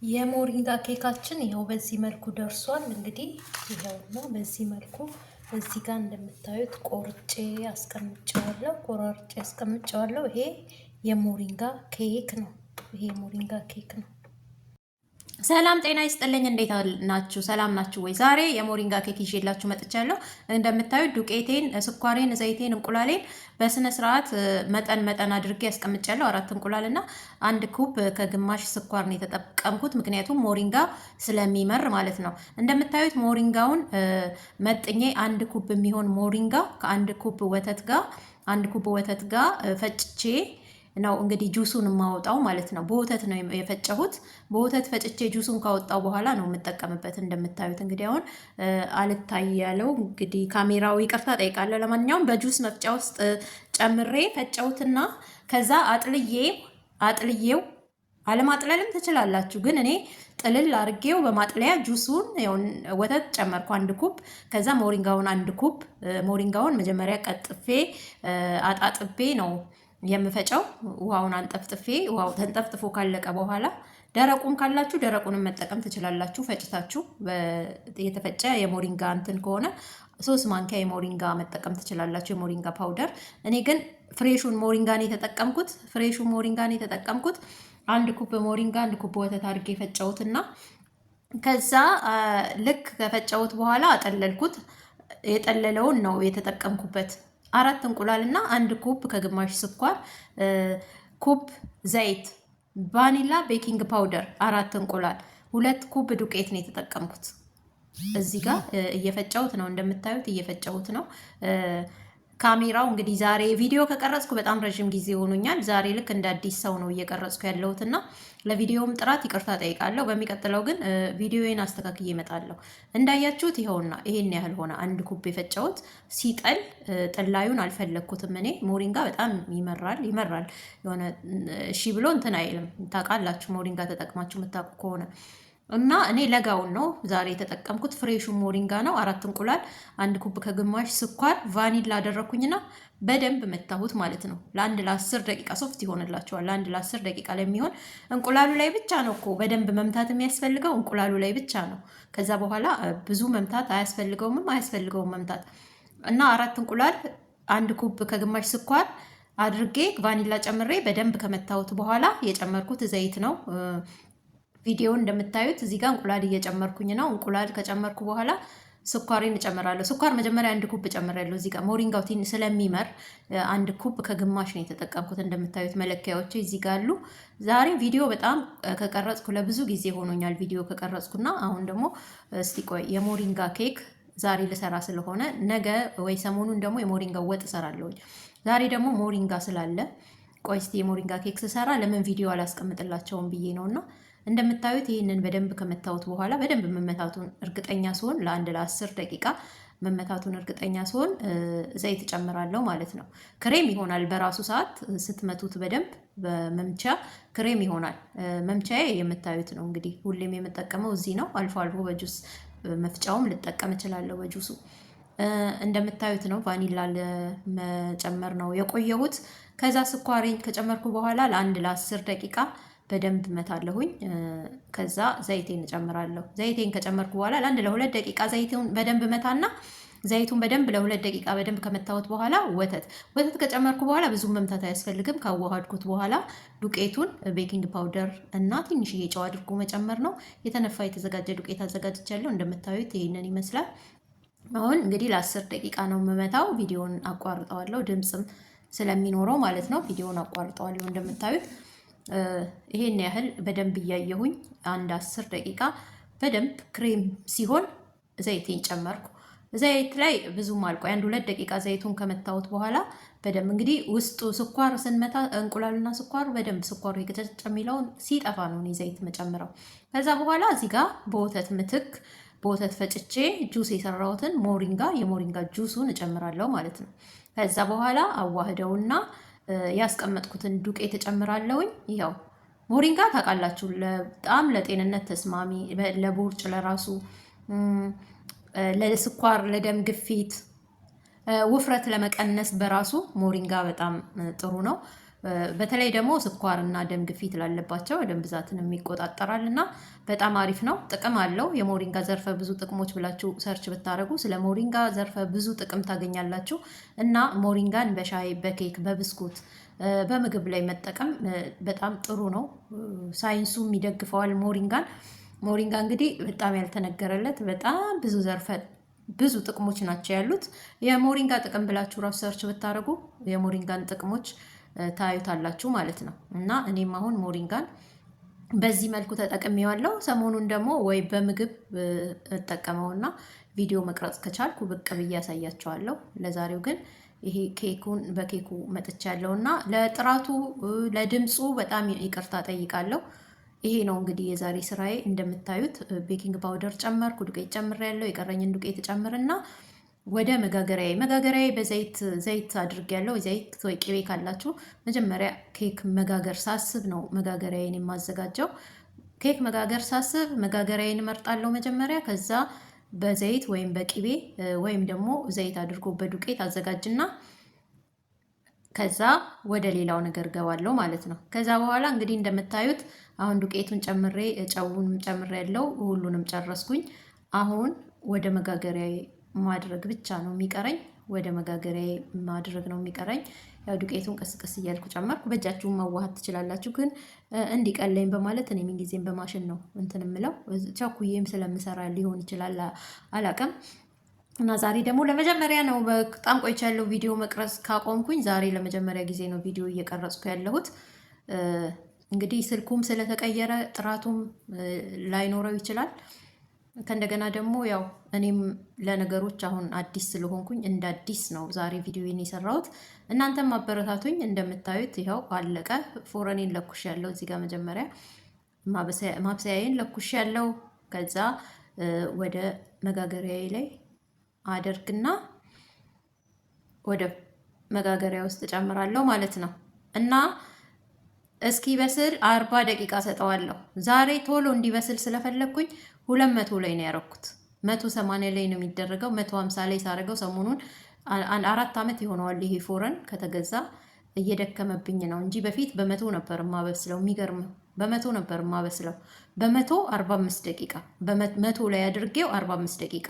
የሞሪንጋ ኬካችን ይኸው በዚህ መልኩ ደርሷል። እንግዲህ ይኸውና በዚህ መልኩ እዚህ ጋር እንደምታዩት ቆርጬ አስቀምጬዋለሁ። ይሄ የሞሪንጋ ኬክ ነው። ይሄ የሞሪንጋ ኬክ ነው። ሰላም ጤና ይስጥልኝ። እንዴት ናችሁ? ሰላም ናችሁ ወይ? ዛሬ የሞሪንጋ ኬክ ይዤላችሁ መጥቻለሁ። እንደምታዩት ዱቄቴን፣ ስኳሬን፣ ዘይቴን፣ እንቁላሌን በስነ ስርዓት መጠን አድርጌ ያስቀምጫለሁ። 4 እንቁላልና 1 ኩብ ከግማሽ ስኳር ነው የተጠቀምኩት፣ ምክንያቱም ሞሪንጋ ስለሚመር ማለት ነው። እንደምታዩት ሞሪንጋውን መጥኜ 1 ኩብ የሚሆን ሞሪንጋ ከ1 ኩብ ወተት ጋር ፈጭቼ ነው እንግዲህ ጁሱን የማወጣው ማለት ነው። በወተት ነው የፈጨሁት። በወተት ፈጭቼ ጁሱን ካወጣው በኋላ ነው የምጠቀምበት። እንደምታዩት እንግዲህ አሁን አልታይ ያለው እንግዲህ ካሜራው ይቅርታ ጠይቃለሁ። ለማንኛውም በጁስ መፍጫ ውስጥ ጨምሬ ፈጨሁትና ከዛ አጥልዬው አለማጥለልም ትችላላችሁ፣ ግን እኔ ጥልል አድርጌው በማጥለያ ጁሱን ወተት ጨመርኩ 1 ኩብ። ከዛ ሞሪንጋውን 1 ኩብ ሞሪንጋውን መጀመሪያ ቀጥፌ አጣጥቤ ነው የምፈጨው። ውሃውን አንጠፍጥፌ ውሃው ተንጠፍጥፎ ካለቀ በኋላ ደረቁም ካላችሁ ደረቁንም መጠቀም ትችላላችሁ። ፈጭታችሁ የተፈጨ የሞሪንጋ እንትን ከሆነ 3 ማንኪያ የሞሪንጋ መጠቀም ትችላላችሁ፣ የሞሪንጋ ፓውደር። እኔ ግን ፍሬሹን ሞሪንጋን የተጠቀምኩት 1 ኩብ ሞሪንጋ 1 ኩብ ወተት አድርጌ ፈጨሁትና ከዛ ልክ ከፈጨሁት በኋላ አጠለልኩት። የጠለለውን ነው የተጠቀምኩበት። 4 እንቁላልና 1 ኩብ ከግማሽ ስኳር፣ ኩብ ዘይት፣ ቫኒላ ቤኪንግ ፓውደር፣ 4 እንቁላል፣ 2 ኩብ ዱቄት ነው የተጠቀምኩት። እዚህ ጋር እየፈጨሁት ነው፣ እንደምታዩት እየፈጨሁት ነው። ካሜራው እንግዲህ ዛሬ ቪዲዮ ከቀረጽኩ በጣም ረጅም ጊዜ ሆኖኛል። ዛሬ ልክ እንደ አዲስ ሰው ነው እየቀረጽኩ ያለሁትና ለቪዲዮውም ጥራት ይቅርታ ጠይቃለሁ። በሚቀጥለው ግን ቪዲዮዬን አስተካክዬ እመጣለሁ። እንዳያችሁት ይኸውና ይሄን ያህል ሆነ። 1 ኩብ የፈጨሁት ሲጠል ጥላዩን አልፈለግኩትም እኔ። ሞሪንጋ በጣም ይመራል የሆነ እሺ ብሎ እንትን አይልም። ታውቃላችሁ ሞሪንጋ ተጠቅማችሁ የምታውቁ ከሆነ እና እኔ ለጋውን ነው ዛሬ የተጠቀምኩት። ፍሬሹ ሞሪንጋ ነው። 4 እንቁላል፣ 1 ኩብ ከግማሽ ስኳር፣ ቫኒላ አደረኩኝና በደንብ መታሁት ማለት ነው። ለ10 ደቂቃ ሶፍት ይሆንላችኋል። ለ10 ደቂቃ ለሚሆን እንቁላሉ ላይ ብቻ ነው እኮ በደንብ መምታት የሚያስፈልገው፣ እንቁላሉ ላይ ብቻ ነው። ከዛ በኋላ ብዙ መምታት አያስፈልገውም መምታት እና 4 እንቁላል 1 ኩብ ከግማሽ ስኳር አድርጌ ቫኒላ ጨምሬ በደንብ ከመታሁት በኋላ የጨመርኩት ዘይት ነው። ቪዲዮውን እንደምታዩት እዚህ ጋር እንቁላል እየጨመርኩኝ ነው። እንቁላል ከጨመርኩ በኋላ ስኳሬን እጨምራለሁ። ስኳር መጀመሪያ 1 ኩብ ጨምራለሁ። እዚህ ጋር ሞሪንጋው ትንሽ ስለሚመር 1 ኩብ ከግማሽ ነው የተጠቀምኩት። እንደምታዩት መለኪያዎች እዚህ ጋር አሉ። ዛሬ ቪዲዮ በጣም ከቀረጽኩ ለብዙ ጊዜ ሆኖኛል ቪዲዮ ከቀረጽኩና አሁን ደግሞ እስቲ ቆይ የሞሪንጋ ኬክ ዛሬ ልሰራ ስለሆነ ነገ ወይ ሰሞኑን ደግሞ የሞሪንጋ ወጥ እሰራለሁ። ዛሬ ደግሞ ሞሪንጋ ስላለ ቆይ እስቲ የሞሪንጋ ኬክ ስሰራ ለምን ቪዲዮ አላስቀምጥላቸውም ብዬ ነውና እንደምታዩት ይህንን በደንብ ከመታሁት በኋላ በደንብ መመታቱን እርግጠኛ ሲሆን ለ10 ደቂቃ መመታቱን እርግጠኛ ሲሆን ዘይት ጨምራለሁ ማለት ነው። ክሬም ይሆናል በራሱ ሰዓት ስትመቱት በደንብ በመምቻ ክሬም ይሆናል። መምቻዬ የምታዩት ነው እንግዲህ ሁሌም የምጠቀመው እዚህ ነው። አልፎ አልፎ በጁስ መፍጫውም ልጠቀም እችላለሁ በጁሱ። እንደምታዩት ነው። ቫኒላ ለመጨመር ነው የቆየሁት። ከዛ ስኳሬን ከጨመርኩ በኋላ ለ10 ደቂቃ በደንብ መታለሁኝ። ከዛ ዘይቴን እጨምራለሁ። ዘይቴን ከጨመርኩ በኋላ ለ2 ደቂቃ ዘይቱን በደንብ መታና ዘይቱን በደንብ ለ2 ደቂቃ በደንብ ከመታወት በኋላ ወተት ከጨመርኩ በኋላ ብዙ መምታት አያስፈልግም። ካዋሃድኩት በኋላ ዱቄቱን ቤኪንግ ፓውደር እና ትንሽዬ ጨው አድርጎ መጨመር ነው። የተነፋ የተዘጋጀ ዱቄት አዘጋጅቻለሁ። እንደምታዩት ይሄንን ይመስላል። አሁን እንግዲህ ለ10 ደቂቃ ነው የምመታው። ቪዲዮውን አቋርጠዋለሁ፣ ድምፅም ስለሚኖረው ማለት ነው። ቪዲዮውን አቋርጠዋለሁ። እንደምታዩት ይሄን ያህል በደንብ እያየሁኝ 10 ደቂቃ በደንብ ክሬም ሲሆን ዘይቴን ጨመርኩ። ዘይት ላይ ብዙም አልቆይ 1-2 ደቂቃ ዘይቱን ከመታወት በኋላ በደንብ እንግዲህ ውስጡ ስኳር ስንመታ እንቁላልና ስኳሩ በደንብ ስኳሩ ይገጨጭ የሚለውን ሲጠፋ ነው እኔ ዘይት መጨምረው። ከዛ በኋላ እዚህ ጋር በወተት ፈጭቼ ጁስ የሰራሁትን የሞሪንጋ ጁሱን እጨምራለሁ ማለት ነው። ከዛ በኋላ አዋህደውና ያስቀመጥኩትን ዱቄት እጨምራለሁኝ። ይኸው ሞሪንጋ ታውቃላችሁ በጣም ለጤንነት ተስማሚ፣ ለቦርጭ፣ ለራሱ ለስኳር፣ ለደም ግፊት፣ ውፍረት ለመቀነስ በራሱ ሞሪንጋ በጣም ጥሩ ነው። በተለይ ደግሞ ስኳርና ደም ግፊት ላለባቸው ደም ብዛትን ይቆጣጠራል እና በጣም አሪፍ ነው። ጥቅም አለው። የሞሪንጋ ዘርፈ ብዙ ጥቅሞች ብላችሁ ሰርች ብታደርጉ ስለ ሞሪንጋ ዘርፈ ብዙ ጥቅም ታገኛላችሁ። እና ሞሪንጋን በሻይ በኬክ በብስኩት በምግብ ላይ መጠቀም በጣም ጥሩ ነው። ሳይንሱም ይደግፈዋል ሞሪንጋን። ሞሪንጋ እንግዲህ በጣም ያልተነገረለት በጣም ብዙ ዘርፈ ብዙ ጥቅሞች ናቸው ያሉት። የሞሪንጋ ጥቅም ብላችሁ ራሱ ሰርች ብታደርጉ የሞሪንጋን ጥቅሞች ታዩታላችሁ ማለት ነው። እና እኔም አሁን ሞሪንጋን በዚህ መልኩ ተጠቅሜዋለሁ። ሰሞኑን ደግሞ ወይ በምግብ እጠቀመውና ቪዲዮ መቅረጽ ከቻልኩ ብቅ ብዬ ያሳያቸዋለሁ። ለዛሬው ግን ይሄ ኬኩን በኬኩ መጥቻለሁ እና ለጥራቱ ለድምፁ በጣም ይቅርታ ጠይቃለሁ። ይሄ ነው እንግዲህ የዛሬ ስራዬ። እንደምታዩት ቤኪንግ ፓውደር ጨመርኩ፣ ዱቄት ጨምሬያለሁ። የቀረኝን ዱቄት ጨምርና ወደ መጋገሪያዬ ዘይት አድርጌያለሁ። ዘይት ወይ ቅቤ ካላችሁ መጀመሪያ ኬክ መጋገር ሳስብ ነው መጋገሪያዬን የማዘጋጀው። ኬክ መጋገር ሳስብ መጋገሪያዬን እመርጣለሁ መጀመሪያ። ከዛ በዘይት ወይም በቅቤ ወይም ደግሞ ዘይት አድርጎ በዱቄት አዘጋጅና ከዛ ወደ ሌላው ነገር ገባለሁ ማለት ነው። ከዛ በኋላ እንግዲህ እንደምታዩት አሁን ዱቄቱን ጨምሬ ጨውንም ጨምሬ ያለው ሁሉንም ጨረስኩኝ። አሁን ወደ መጋገሪያዬ ማድረግ ብቻ ነው የሚቀረኝ። ወደ መጋገሪያዬ ማድረግ ነው የሚቀረኝ። ያው ዱቄቱን ቀስቀስ እያልኩ ጨመርኩ። በእጃችሁ ማዋሃድ ትችላላችሁ፣ ግን እንዲቀለኝ በማለት እኔ ምን ጊዜም በማሽን ነው እንትን የምለው። ቸኩዬም ስለምሰራ ሊሆን ይችላል አላቅም። እና ዛሬ ደግሞ ለመጀመሪያ ነው፣ በጣም ቆይቻለሁ ቪዲዮ መቅረጽ ካቆምኩኝ። ዛሬ ለመጀመሪያ ጊዜ ነው ቪዲዮ እየቀረጽኩ ያለሁት። እንግዲህ ስልኩም ስለተቀየረ ጥራቱም ላይኖረው ይችላል። ከእንደገና ደግሞ ያው እኔም ለነገሮች አሁን አዲስ ስለሆንኩኝ እንደ አዲስ ነው ዛሬ ቪዲዮን የሰራሁት። እናንተም አበረታቱኝ። እንደምታዩት ይኸው አለቀ። ፎረኔን ለኩሽ ያለው እዚህ ጋር መጀመሪያ ማብሰያዬን ለኩሽ ያለው። ከዛ ወደ መጋገሪያዬ ላይ አደርግና ወደ መጋገሪያ ውስጥ ጨምራለሁ ማለት ነው። እና እስኪ በስል 40 ደቂቃ ሰጠዋለሁ። ዛሬ ቶሎ እንዲበስል ስለፈለግኩኝ 200 ላይ ነው ያረኩት። 180 ላይ ነው የሚደረገው። 150 ላይ ሳረገው ሰሞኑን 4 ዓመት ይሆነዋል ይሄ ፎረን ከተገዛ። እየደከመብኝ ነው እንጂ በፊት በ100 ነበር ማበስለው። የሚገርም በ100 ነበር ማበስለው። በ145 ደቂቃ በ100 ላይ አድርጌው 45 ደቂቃ።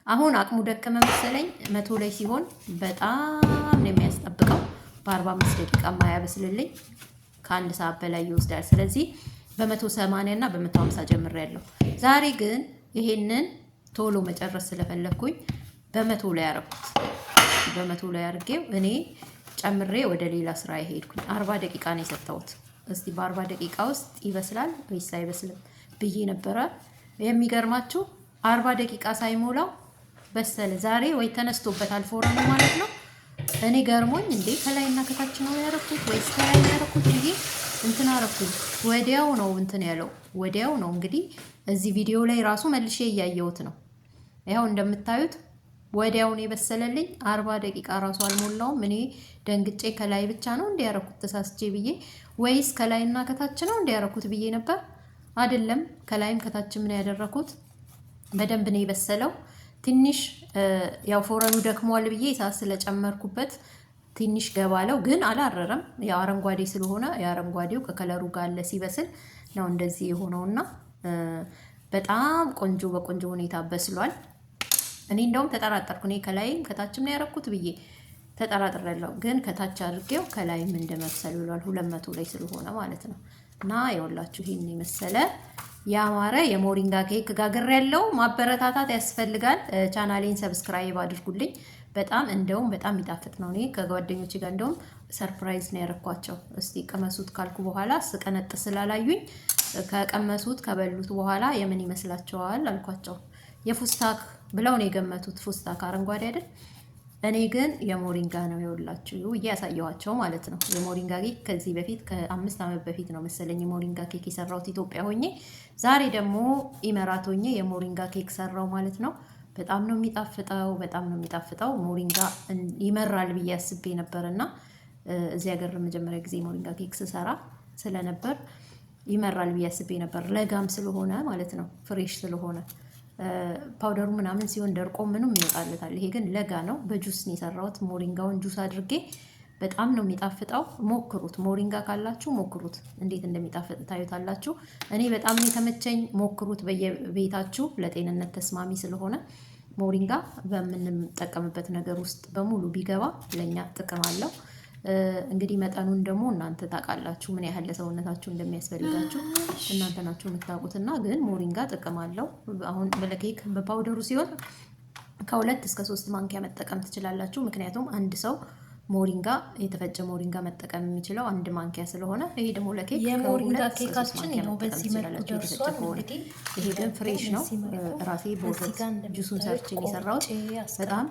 አሁን አቅሙ ደከመ መሰለኝ። 100 ላይ ሲሆን በጣም ነው የሚያስጠብቀው። በ45 ደቂቃ ማያበስልልኝ ከአንድ ሰዓት በላይ ይወስዳል። ስለዚህ በ180 እና በ150 ጀምሬያለሁ። ዛሬ ግን ይሄንን ቶሎ መጨረስ ስለፈለኩኝ በ100 ላይ አረኩት። በ100 ላይ አድርጌው እኔ ጨምሬ ወደ ሌላ ስራ ሄድኩኝ። 40 ደቂቃ ነው የሰጠሁት። እስቲ በ40 ደቂቃ ውስጥ ይበስላል ወይስ አይበስልም ብዬ ነበረ። የሚገርማችሁ 40 ደቂቃ ሳይሞላው በሰለ። ዛሬ ወይ ተነስቶበታል ፎረኑ ማለት ነው። እኔ ገርሞኝ እንዴ ከላይና ከታች ነው ያረኩት ወይስ ከላይ ያረኩት ብዬ እንትን አረኩኝ። ወዲያው ነው እንትን ያለው፣ ወዲያው ነው እንግዲህ እዚህ ቪዲዮ ላይ ራሱ መልሼ እያየሁት ነው። ያው እንደምታዩት ወዲያው ነው የበሰለልኝ። 40 ደቂቃ ራሱ አልሞላውም። እኔ ደንግጬ ከላይ ብቻ ነው እንዲያረኩት ተሳስቼ ብዬ ወይስ ከላይና ከታች ነው እንዲያረኩት ብዬ ነበር። አይደለም ከላይም ከታችም ነው ያደረኩት። በደንብ ነው የበሰለው። ትንሽ ያው ፎረኑ ደክሟል ብዬ እሳት ስለጨመርኩበት ትንሽ ገባለው፣ ግን አላረረም። ያው አረንጓዴ ስለሆነ የአረንጓዴው ከከለሩ ጋር አለ ሲበስል ነው እንደዚህ የሆነውና በጣም ቆንጆ በቆንጆ ሁኔታ በስሏል። እኔ እንደውም ተጠራጠርኩ። እኔ ከላይም ከታችም ነው ያረኩት ብዬ ተጠራጥሬያለሁ፣ ግን ከታች አድርጌው ከላይም እንደመሰል ብሏል። 200 ላይ ስለሆነ ማለት ነው። እና የወላችሁ ይሄን የመሰለ ያማረ የሞሪንጋ ኬክ ጋግሬያለሁ። ማበረታታት ያስፈልጋል። ቻናሌን ሰብስክራይብ አድርጉልኝ። በጣም እንደውም በጣም ይጣፍጥ ነው። እኔ ከጓደኞቼ ጋር እንደውም ሰርፕራይዝ ነው ያረኳቸው። እስቲ ቀመሱት ካልኩ በኋላ ስቀነጥ ስላላዩኝ ከቀመሱት ከበሉት በኋላ የምን ይመስላችኋል አልኳቸው። የፉስታክ ብለው ነው የገመቱት። ፉስታክ አረንጓዴ አይደል? እኔ ግን የሞሪንጋ ነው የወላችሁ እያሳየኋቸው ማለት ነው። የሞሪንጋ ኬክ ከዚህ በፊት ከ5 ዓመት በፊት ነው መሰለኝ የሞሪንጋ ኬክ የሰራሁት ኢትዮጵያ ሆኜ። ዛሬ ደግሞ ኢመራት ሆኜ የሞሪንጋ ኬክ ሰራው ማለት ነው። በጣም ነው የሚጣፍጠው፣ በጣም ነው የሚጣፍጠው። ሞሪንጋ ይመራል ብዬ አስቤ ነበርና እዚህ ሀገር ለመጀመሪያ ጊዜ ሞሪንጋ ኬክ ስሰራ ስለነበር ይመራል ብዬ አስቤ ነበር። ለጋም ስለሆነ ማለት ነው፣ ፍሬሽ ስለሆነ ፓውደሩ ምናምን ሲሆን ደርቆ ምንም ይወጣለታል። ይሄ ግን ለጋ ነው። በጁስ ነው የሰራሁት። ሞሪንጋውን ጁስ አድርጌ በጣም ነው የሚጣፍጠው። ሞክሩት፣ ሞሪንጋ ካላችሁ ሞክሩት፣ እንዴት እንደሚጣፍጥ ታዩታላችሁ። እኔ በጣም ነው የተመቸኝ። ሞክሩት በየቤታችሁ፣ ለጤንነት ተስማሚ ስለሆነ ሞሪንጋ በምንጠቀምበት ነገር ውስጥ በሙሉ ቢገባ ለኛ ጥቅም አለው። እንግዲህ መጠኑን ደግሞ እናንተ ታውቃላችሁ፣ ምን ያህል ለሰውነታችሁ እንደሚያስፈልጋችሁ እናንተ ናችሁ የምታውቁትና፣ ግን ሞሪንጋ ጥቅም አለው። አሁን በለኬክ በፓውደሩ ሲሆን ከ2 እስከ 3 ማንኪያ መጠቀም ትችላላችሁ። ምክንያቱም አንድ ሰው ሞሪንጋ የተፈጨ ሞሪንጋ መጠቀም የሚችለው 1 ማንኪያ ስለሆነ፣ ይሄ ደግሞ ለኬክ የሞሪንጋ ኬካችን ነው በዚህ መልኩ ደርሷል። እንግዲህ ይሄ ግን ፍሬሽ ነው፣ ራሴ ቦርበት ጁሱን ሰርቼ የሰራሁት በጣም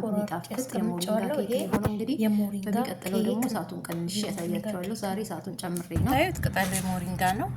የሚጣፍጥ የሞሪንጋ ኬክ የሆነው። እንግዲህ በሚቀጥለው ደግሞ እሳቱን ቀንሼ ያሳያችኋለሁ። ዛሬ እሳቱን ጨምሬ ነው። ታዩት፣ ቅጠሉ የሞሪንጋ ነው።